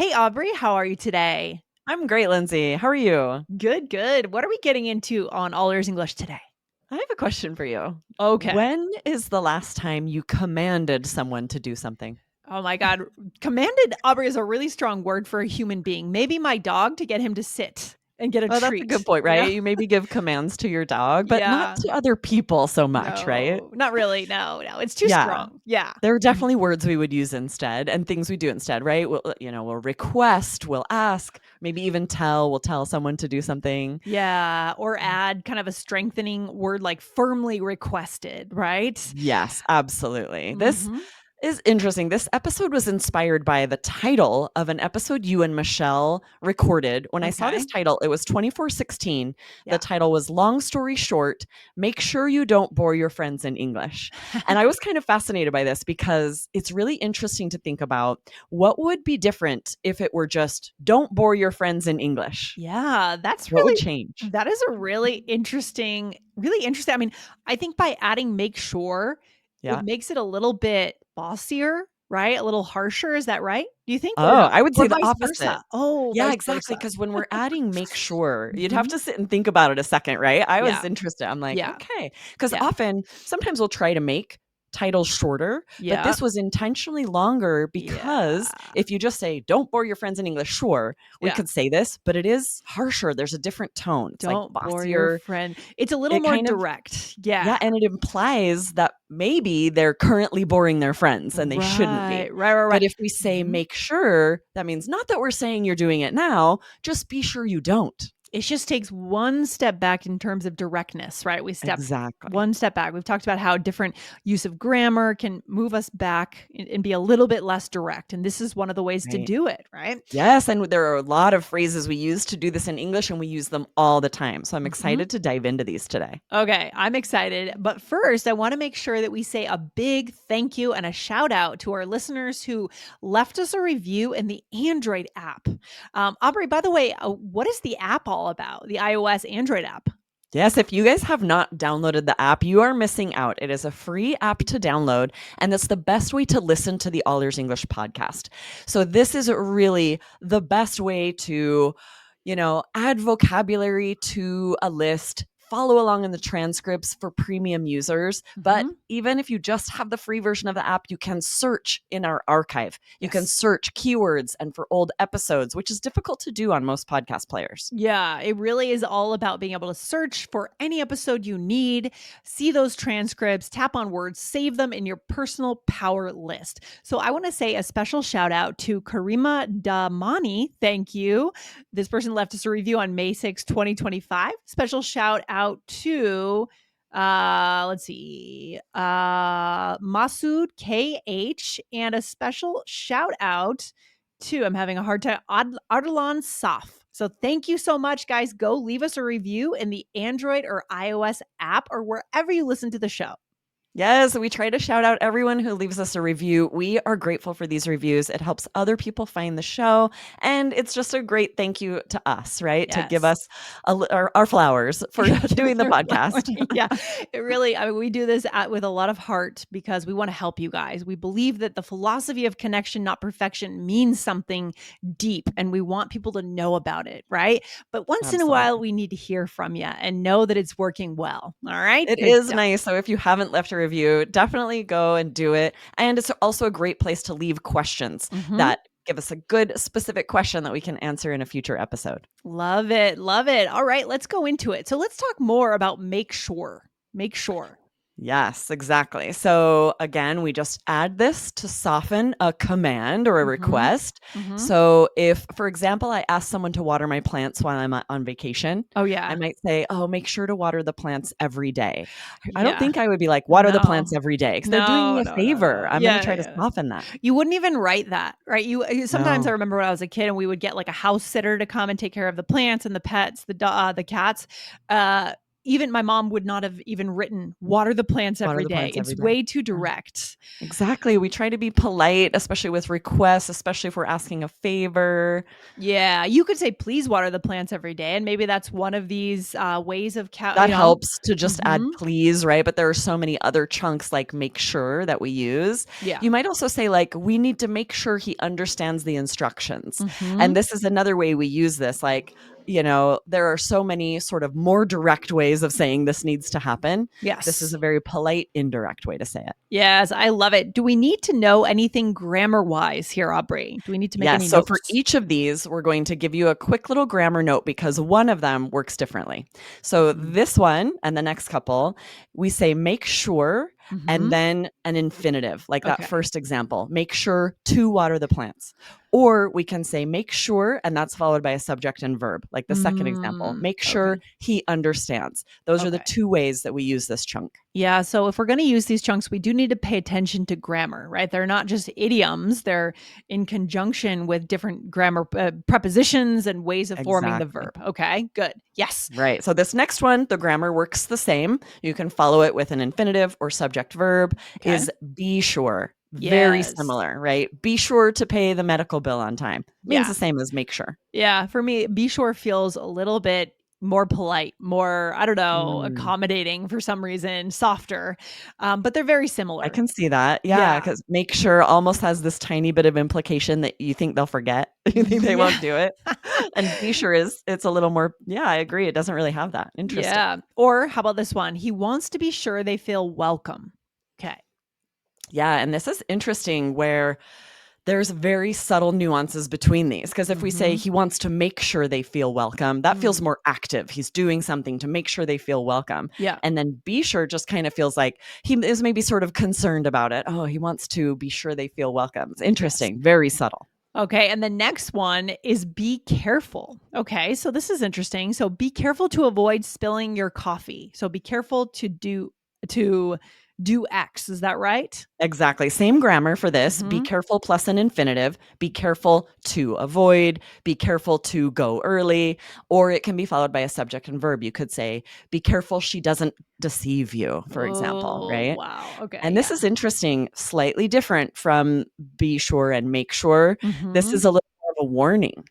Hey, Aubrey, how are you today? I'm great, Lindsay. How are you? Good, good. What are we getting into on All Ears English today? I have a question for you. Okay. When is the last time you commanded someone to do something? Oh my God. Commanded, Aubrey, is a really strong word for a human being. Maybe my dog to get him to sit and get a Well, that's a good treat, point, you know? right? You maybe give commands to your dog, but not Yeah. to other people so much, right? No, not really. No, no. It's too Yeah. strong. Yeah. There are Mhm. definitely words we would use instead and things we do instead, right? We'll request, we'll ask, maybe even we'll tell someone to do something. Yeah. Or add kind of a strengthening word like firmly requested, right? Yes, absolutely. This Mm-hmm. is interesting. This episode was inspired by the title of an episode you and Michelle recorded. When I saw this Okay. title, it was 2416. The Yeah. title was Long Story Short, Make Sure You Don't Bore Your Friends in English. And I was kind of fascinated by this because it's really interesting to think about what would be different if it were just don't bore your friends in English. Yeah, What would change? that is a really interesting. I mean, I think by adding make sure, it Yeah. makes it a little bit bossier, right? A little harsher. Is that right? Do you think or Oh, no? I would Or say the vice opposite. versa? Oh, Yeah, vice exactly. versa. Because when we're adding make sure, you'd have Mhm. to sit and think about it a second, right? I was Yeah. interested. I'm like, Yeah. okay. Because Yeah. often, sometimes we'll try to make titles shorter, but Yeah. this was intentionally longer Yeah. because if you just say, don't bore your friends in English, sure, we Yeah. could say this, but it is harsher. There's a different tone. It's like Don't bore your bossier. friend. It's a little It more kind of, direct. yeah, Yeah. and it implies that maybe they're currently boring their friends and they shouldn't Right. be. Right, right, But right. if we say Mhm. make sure, that means not that we're saying you're doing it now, just be sure you don't. It just takes one step back in terms of directness, right? We step Exactly. one step back. We've talked about how different use of grammar can move us back and be a little bit less direct. And this is one of the ways to Right. do it, right? Yes, and there are a lot of phrases we use to do this in English, and we use them all the time. So I'm Mhm. excited to dive into these today. Okay, I'm excited. But first, I want to make sure that we say a big thank you and a shout out to our listeners who left us a review in the Android app. Aubrey, by the way, what is the app all about? The iOS Android app? Yes, if you guys have not downloaded the app, you are missing out. It is a free app to download, and it's the best way to listen to the All Ears English podcast. So, this is really the best way to, add vocabulary to a list, follow along in the transcripts for premium users. But Mhm. even if you just have the free version of the app, you can search in our archive. You can Yes. search keywords and for old episodes, which is difficult to do on most podcast players. Yeah, it really is all about being able to search for any episode you need, see those transcripts, tap on words, save them in your personal power list. So I want to say a special shout out to Karima Damani. Thank you. This person left us a review on May 6, 2025. Special shout out to let's see, Masood KH, and a special shout out to, I'm having a hard time, Ardalan Saf. So thank you so much, guys. Go leave us a review in the Android or iOS app or wherever you listen to the show. Yes, we try to shout out everyone who leaves us a review. We are grateful for these reviews. It helps other people find the show. And it's just a great thank you to us, right? To give Yes. us our flowers for doing the podcast. Yeah, it really, I mean, we do this with a lot of heart because we want to help you guys. We believe that the philosophy of connection, not perfection, means something deep and we want people to know about it, right? But once in a while, Absolutely. we need to hear from you and know that it's working well. All right. It Good is stuff. nice. So if you haven't left a review, definitely go and do it. And it's also a great place to leave questions Mhm. that give us a good specific question that we can answer in a future episode. Love it. Love it. All right, let's go into it. So let's talk more about make sure. Make sure. Yes, exactly. So again, we just add this to soften a command or a Mhm. request. Mhm. So if, for example, I ask someone to water my plants while I'm on vacation, Oh, I yeah. might say, oh, make sure to water the plants every day. I don't Yeah. think I would be like, water the No. plants every day because they're doing me No, a no, no, no. favor. I'm going to Yeah, try to yeah. soften that. You wouldn't even write that, right? Sometimes I No. remember when I was a kid and we would get like a house sitter to come and take care of the plants and the pets, the cats. Uh, even my mom would not have even written water the plants Water every the day. plants It's every day. way too Yeah. direct. Exactly. We try to be polite, especially with requests, especially if we're asking a favor. Yeah, you could say, "Please water the plants every day," and maybe that's one of these, ways of That helps to just add Mhm. please, right? But there are so many other chunks like make sure that we use. Yeah. You might also say like we need to make sure he understands the instructions. And Mhm. this is another way we use this like, there are so many sort of more direct ways of saying this needs to happen. This is Yes. a very polite indirect way to say it. Yes, I love it. Do we need to know anything grammar-wise here, Aubrey? Do we need to make Yes. any So for notes? each of these, we're going to give you a quick little grammar note because one of them works differently. So Mm. this one and the next couple, we say make sure and Mhm. then an infinitive, like that Okay. first example, make sure to water the plants. Or we can say make sure, and that's followed by a subject and verb, like the second example, make Okay. sure he understands. Those are the Okay. two ways that we use this chunk. Yeah, so if we're gonna use these chunks, we do need to pay attention to grammar, right? They're not just idioms, they're in conjunction with different grammar prepositions and ways of forming the Exactly. verb. Okay, good. Yes. Right. So this next one, the grammar works the same. You can follow it with an infinitive or subject verb Okay. is be sure. Very Yes. similar, right? Be sure to pay the medical bill on time. Means Yeah. the same as make sure. Yeah, for me, be sure feels a little bit more polite, more, I don't know, Mm, accommodating for some reason, softer. But they're very I similar. can see that. Yeah, Yeah. because make sure almost has this tiny bit of implication that you think they'll forget. You think they Yeah. won't do it. And be sure it's a little more, yeah, I agree. It doesn't really have that. Interesting. Yeah. Or how about this one? He wants to be sure they feel welcome. Okay. Yeah, and this is interesting where there's very subtle nuances between these because if we say Mhm. he wants to make sure they feel welcome, that feels Mm. more active. He's doing something to make sure they feel welcome. Yeah. And then be sure just kind of feels like he is maybe sort of concerned about it. Oh, he wants to be sure they feel welcome. It's Yes. interesting, very subtle. Okay, and the next one is be careful. Okay, so this is interesting. So be careful to avoid spilling your coffee. So be careful to do X. Is that right? Exactly. Same grammar for this. Be Mhm. careful plus an infinitive. Be careful to avoid. Be careful to go early. Or it can be followed by a subject and verb. You could say, be careful she doesn't deceive you, for example, Oh, right? wow. Okay, And this yeah. is interesting, slightly different from be sure and make sure. This Mhm. is a little more of a warning.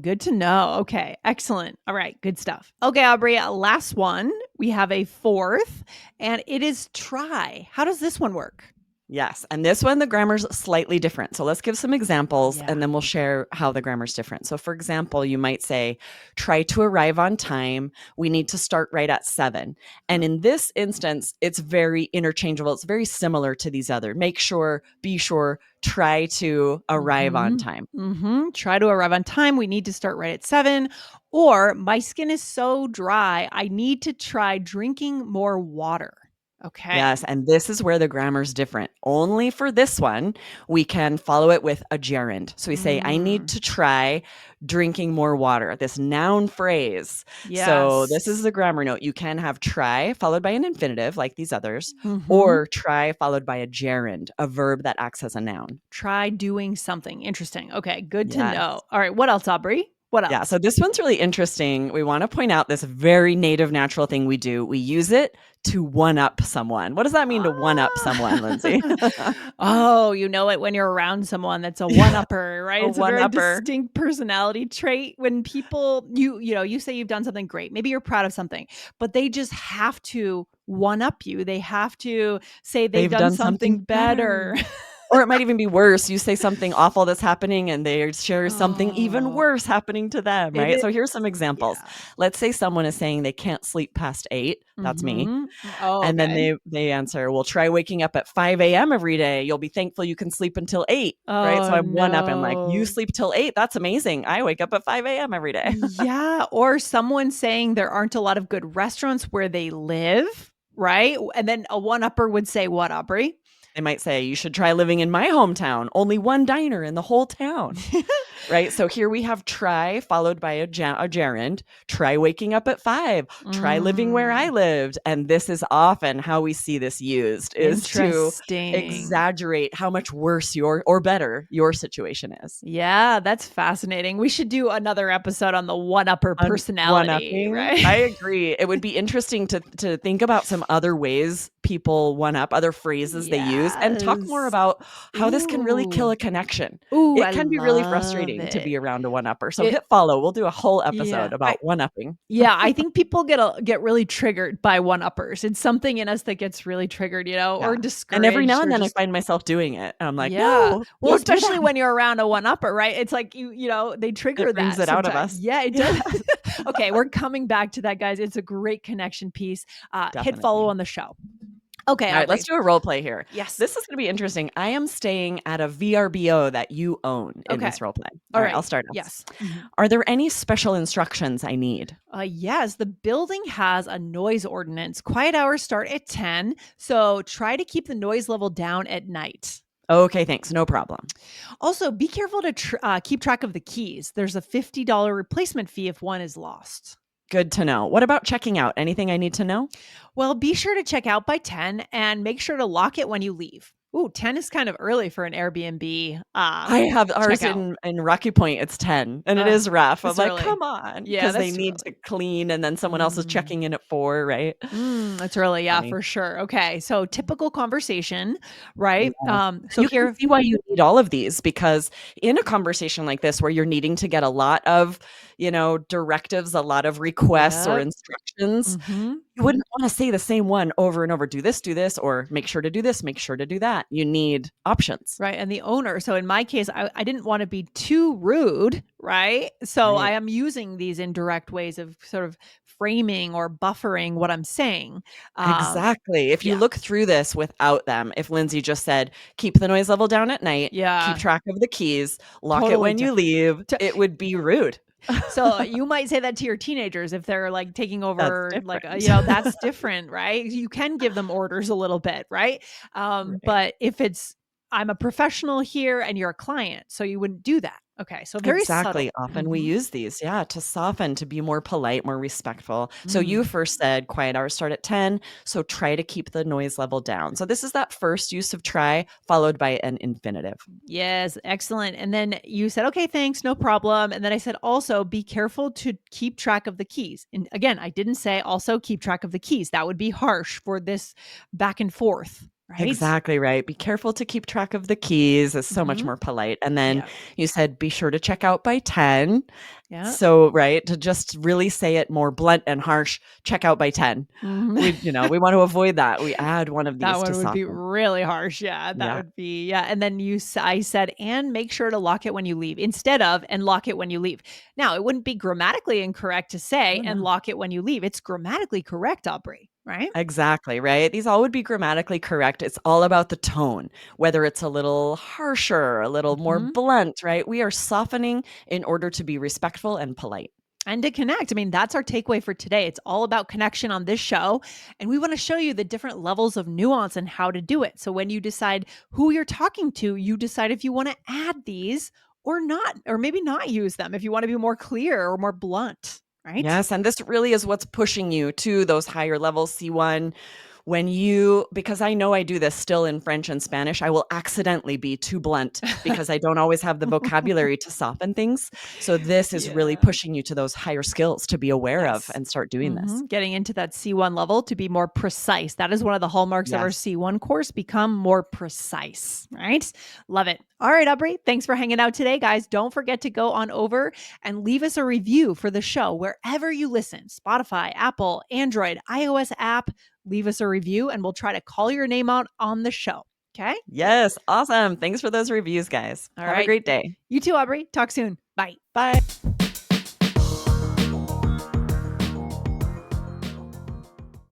Good to know. Okay, excellent. All right, good stuff. Okay, Aubrey, last one. We have a fourth, and it is try. How does this one work? Yes. And this one, the grammar's slightly different. So let's give some examples Yeah. and then we'll share how the grammar's different. So, for example, you might say, try to arrive on time. We need to start right at 7. And in this instance, it's very interchangeable. It's very similar to these other. Make sure, be sure, try to arrive on Mhm. time. Mhm. Try to arrive on time. We need to start right at 7. Or my skin is so dry, I need to try drinking more water. Okay. Yes, and this is where the grammar's different. Only for this one, we can follow it with a gerund. So we say, I need Mm. to try drinking more water, this noun phrase. So this is Yes. the grammar note. You can have try followed by an infinitive, like these others, Mhm. or try followed by a gerund, a verb that acts as a noun. Try doing something. Interesting. Okay, good to Yes. know. All right, what else, Aubrey? What Yeah, else? so this one's really interesting. We want to point out this very native, natural thing we do. We use it to one up someone. What does that mean to one up someone, Lindsay? Ah. Oh, you know it when you're around someone that's a one-upper, right? A It's a very one-upper. distinct personality trait when people you say you've done something great. Maybe you're proud of something, but they just have to one up you. They have to say they've They've done done something something better. better. Or it might even be worse. You say something awful that's happening and they share something even Oh, worse happening to them, it right? is. So here's some examples. Yeah. Let's say someone is saying they can't sleep past 8. That's me. Mhm. Oh, And then okay. they answer, "Well, try waking up at 5 a.m. every day. You'll be thankful you can sleep until 8." Right? So Oh, I'm one up and like, "You no. sleep till 8? That's amazing. I wake up at 5 a.m. every day." Yeah, or someone saying there aren't a lot of good restaurants where they live, right? And then a one-upper would say what, Aubrey? They might say, "You should try living in my hometown. Only one diner in the whole town." right? So here we have try followed by a gerund. Try waking up at 5. Try living where I Mm, lived. And this is often how we see this used, is to interesting. exaggerate how much worse or better your situation is. Yeah, that's fascinating. We should do another episode on the one-upper On personality, one-upping, right? I agree. It would be interesting to think about some other ways people one-up, other phrases they use, and talk more Yes. about how this can really kill Ooh. a connection. Ooh, It I can be really love frustrating to it. be around a one-upper. So It hit follow. We'll do a whole yeah, episode about one-upping. I think people get really triggered by one-uppers. It's something in us that gets really triggered, or Yeah. And every now discouraged and or then I just find myself doing it. And I'm like, yeah. "No, Well, don't do that." especially when you're around a one-upper, right? It's like they It trigger brings that it out of sometimes. us. Yeah, it Yeah, does. Okay, we're coming back to that, guys. It's a great connection piece. Hit follow definitely. on the show. Okay, All right, let's Aubrey. do a role play here. Yes. This is going to be interesting. I am staying at a VRBO that you own in Okay. this role play. All All right, I'll right. start us. Yes. Mhm. Are there any special instructions I need? Yes, the building has a noise ordinance. Quiet hours start at 10, so try to keep the noise level down at night. Okay, thanks. No problem. Also, be careful to keep track of the keys. There's a $50 replacement fee if one is lost. Good to know. What about checking out? Anything I need to know? Well, be sure to check out by 10 and make sure to lock it when you leave. Ooh, 10 is kind of early for an Airbnb I have ours checkout. in Rocky Point. It's 10 and it is rough. I'm It's like, early. come on, Yeah, because they that's too need to early. clean and then someone else is Mm. checking in at 4, right? That's early. Yeah, Funny. for sure. Okay. So typical conversation, right? Yes. So You can here, see why you need all of these, because in a conversation like this where you're needing to get a lot of, directives, a lot of requests or yep. instructions, hmm you wouldn't wanna say the same one over and over. Do this, or make sure to do this, make sure to do that. You need options. Right. And the owner. So in my case, I didn't want to be too rude. Right. So I Right. am using these indirect ways of sort of framing or buffering what I'm saying. Exactly. If you Yeah. look through this without them, if Lindsay just said, "Keep the noise level down at night, keep Yeah. track of the keys, lock it Totally when you different. leave," it would be rude. So you might say that to your teenagers if they're like taking That's over, like, different. that's different, right? You can give them orders a little bit, right? Right. But if it's, I'm a professional here and you're a client, so you wouldn't do that. Okay. So very Exactly. subtle. Often we hmm use these, yeah, to soften, to be more polite, more respectful. So you Mm. first said quiet hours start at 10, so try to keep the noise level down. So this is that first use of try followed by an infinitive. Yes. Excellent. And then you said, okay, thanks, no problem. And then I said, also be careful to keep track of the keys. And again, I didn't say also keep track of the keys. That would be harsh for this back and forth, right? Exactly right. Be careful to keep track of the keys is so much hmm more polite. And then Yeah. you said, be sure to check out by 10. Yeah. So, right, to just really say it more blunt and harsh, check out by 10. Mhm. We want to avoid that. We add one of That these to one would be soften. really harsh. Yeah, that Yeah. would be yeah. And then I said, and make sure to lock it when you leave instead of and lock it when you leave. Now, it wouldn't be grammatically incorrect to say Oh, and no. lock it when you leave. It's grammatically correct, Aubrey. Right? Exactly, right? These all would be grammatically correct. It's all about the tone, whether it's a little harsher, a little more hmm blunt, right? We are softening in order to be respectful and polite. And to connect. I mean, that's our takeaway for today. It's all about connection on this show. And we want to show you the different levels of nuance and how to do it. So when you decide who you're talking to, you decide if you want to add these or not, or maybe not use them if you want to be more clear or more blunt, right? Yes, and this really is what's pushing you to those higher levels, C1. Because I know I do this still in French and Spanish, I will accidentally be too blunt because I don't always have the vocabulary to soften things. So this is really Yeah. pushing you to those higher skills to be aware of Yes. and start doing this. Getting into that C1 level to be more precise. That is one of the hallmarks of our Yes. C1 course. Become more precise, right? Love it. All right, Aubrey, thanks for hanging out today, guys. Don't forget to go on over and leave us a review for the show wherever you listen: Spotify, Apple, Android, iOS app. Leave us a review and we'll try to call your name out on the show. Okay. Yes, awesome. Thanks for those reviews, guys. All Have a right. great day. You too, Aubrey. Talk soon. Bye. Bye.